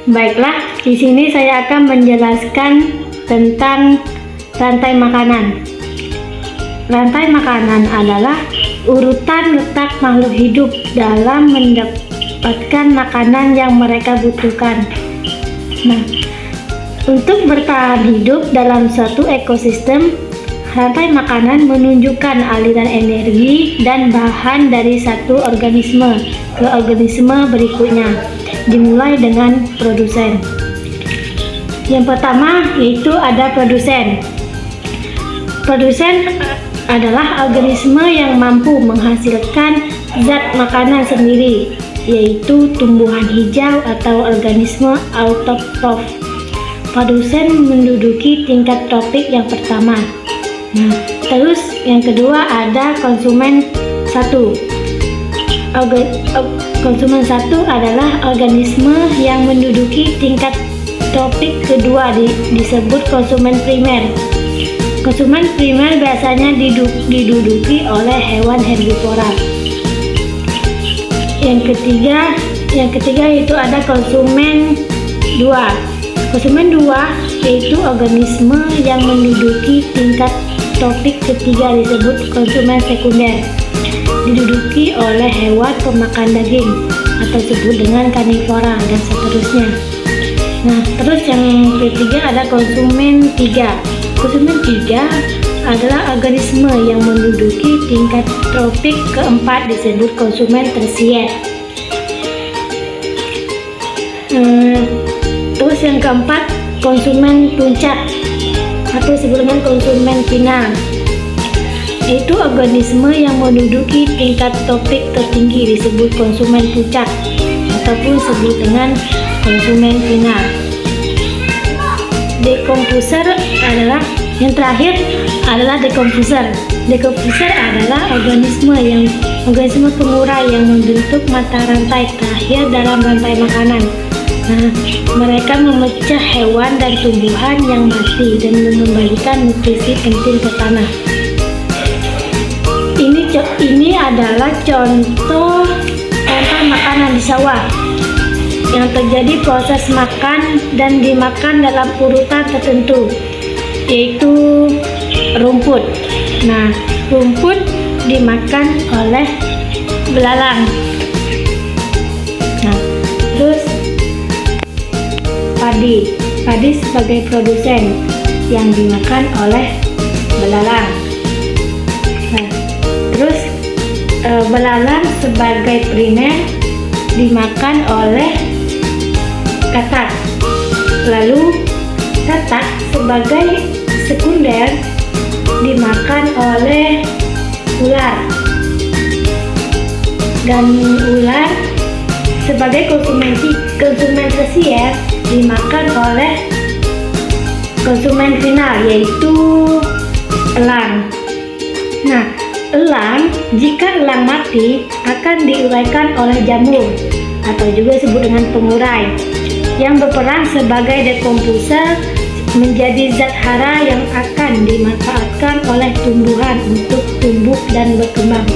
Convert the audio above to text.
Baiklah, di sini saya akan menjelaskan tentang rantai makanan. Rantai makanan adalah urutan letak makhluk hidup dalam mendapatkan makanan yang mereka butuhkan. Nah, untuk bertahan hidup dalam suatu ekosistem, rantai makanan menunjukkan aliran energi dan bahan dari satu organisme ke organisme berikutnya, dimulai dengan produsen. Yang pertama yaitu ada produsen. Produsen adalah organisme yang mampu menghasilkan zat makanan sendiri, yaitu tumbuhan hijau atau organisme autotrof. Produsen menduduki tingkat tropik yang pertama. Nah, terus yang kedua ada konsumen satu. Konsumen satu adalah organisme yang menduduki tingkat tropik kedua, disebut konsumen primer. Konsumen primer biasanya diduduki oleh hewan herbivora. Yang ketiga yaitu ada konsumen dua. Konsumen dua yaitu organisme yang menduduki tingkat tropik ketiga, disebut konsumen sekunder, diduduki oleh hewan pemakan daging atau disebut dengan karnivora dan seterusnya. Nah, terus yang ketiga ada konsumen tiga. Konsumen tiga adalah organisme yang menduduki tingkat tropik keempat, disebut konsumen tersier. Terus yang keempat konsumen puncak atau disebut dengan konsumen final, yaitu organisme yang menduduki tingkat tropik tertinggi, disebut konsumen puncak ataupun disebut dengan konsumen final. Dekomposer adalah yang terakhir adalah dekomposer. Dekomposer adalah organisme pengurai yang membentuk mata rantai terakhir dalam rantai makanan. Nah, mereka memecah hewan dan tumbuhan yang mati dan mengembalikan nutrisi penting ke tanah. Ini adalah contoh rantai makanan di sawah yang terjadi proses makan dan dimakan dalam urutan tertentu, yaitu rumput. Nah, rumput dimakan oleh belalang. Nah, terus padi sebagai produsen yang dimakan oleh belalang. Nah, terus belalang sebagai primer dimakan oleh katak. Lalu katak sebagai sekunder dimakan oleh ular, dan ular sebagai konsumen tersier dimakan oleh konsumen final, yaitu elang. Nah, jika elang mati akan diuraikan oleh jamur atau juga disebut dengan pengurai yang berperan sebagai dekomposer menjadi zat hara yang akan dimanfaatkan oleh tumbuhan untuk tumbuh dan berkembang.